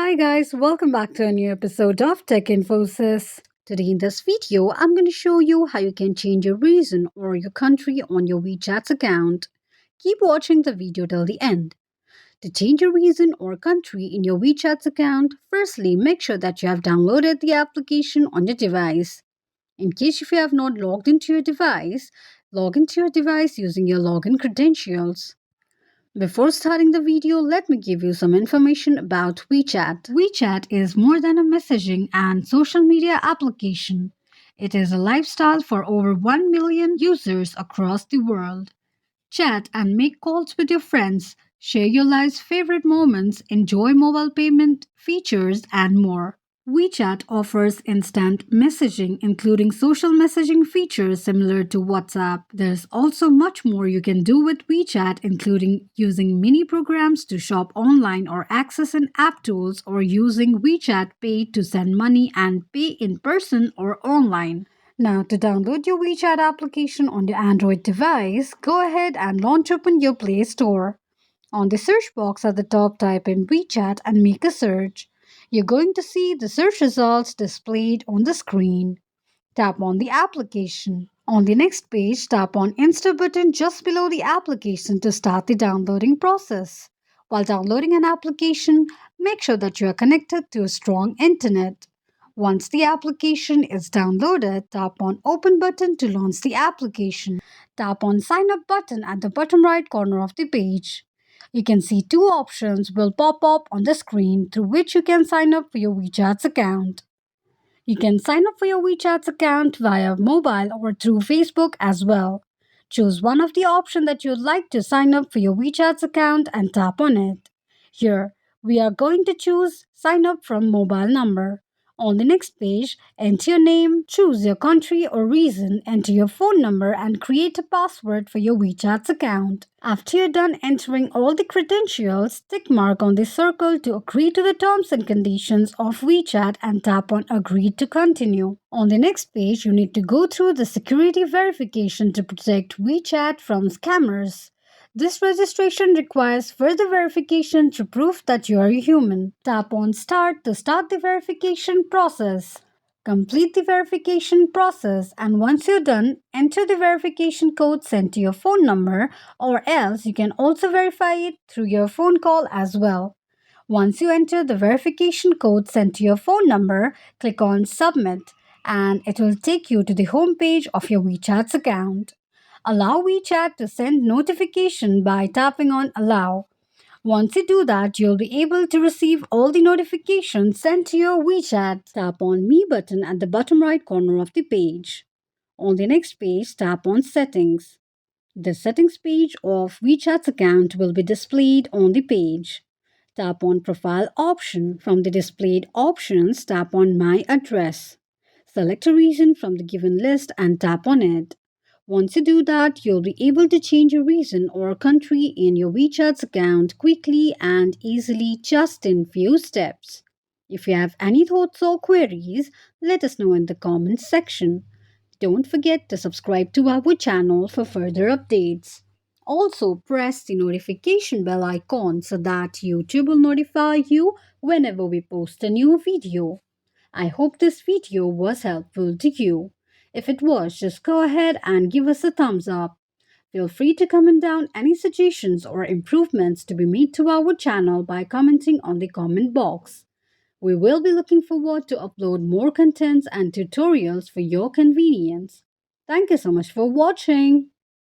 Hi guys, welcome back to a new episode of Tech Infosys. Today in this video, I'm going to show you how you can change your region or your country on your WeChat account. Keep watching the video till the end. To change your region or country in your WeChat account, firstly make sure that you have downloaded the application on your device. In case if you have not logged into your device, log into your device using your login credentials. Before starting the video, let me give you some information about WeChat. WeChat is more than a messaging and social media application. It is a lifestyle for over 1 million users across the world. Chat and make calls with your friends, share your life's favorite moments, enjoy mobile payment features, and more. WeChat offers instant messaging, including social messaging features similar to WhatsApp. There's also much more you can do with WeChat, including using mini programs to shop online or access an app tools, or using WeChat Pay to send money and pay in person or online. Now, to download your WeChat application on your Android device, go ahead and launch open your Play Store. On the search box at the top, type in WeChat and make a search. You're going to see the search results displayed on the screen. Tap on the application. On the next page, tap on Install button just below the application to start the downloading process. While downloading an application, make sure that you are connected to a strong internet. Once the application is downloaded, tap on Open button to launch the application. Tap on Sign Up button at the bottom right corner of the page. You can see two options will pop up on the screen through which you can sign up for your WeChat's account. You can sign up for your WeChat's account via mobile or through Facebook as well. Choose one of the options that you'd like to sign up for your WeChat's account and tap on it. Here, we are going to choose sign up from mobile number. On the next page, enter your name, choose your country or region, enter your phone number, and create a password for your WeChat's account. After you're done entering all the credentials, tick mark on the circle to agree to the terms and conditions of WeChat and tap on Agree to continue. On the next page, you need to go through the security verification to protect WeChat from scammers. This registration requires further verification to prove that you are a human. Tap on Start to start the verification process. Complete the verification process, and once you're done, enter the verification code sent to your phone number, or else you can also verify it through your phone call as well. Once you enter the verification code sent to your phone number, click on Submit, and it will take you to the home page of your WeChat's account. Allow WeChat to send notification by tapping on Allow. Once you do that, you'll be able to receive all the notifications sent to your WeChat. Tap on Me button at the bottom right corner of the page. On the next page, tap on Settings. The settings page of WeChat's account will be displayed on the page. Tap on Profile option. From the displayed options, tap on My Address. Select a region from the given list and tap on it. Once you do that, you'll be able to change a region or country in your WeChat's account quickly and easily just in few steps. If you have any thoughts or queries, let us know in the comments section. Don't forget to subscribe to our channel for further updates. Also, press the notification bell icon so that YouTube will notify you whenever we post a new video. I hope this video was helpful to you. If it was, just go ahead and give us a thumbs up. Feel free to comment down any suggestions or improvements to be made to our channel by commenting on the comment box. We will be looking forward to upload more contents and tutorials for your convenience. Thank you so much for watching.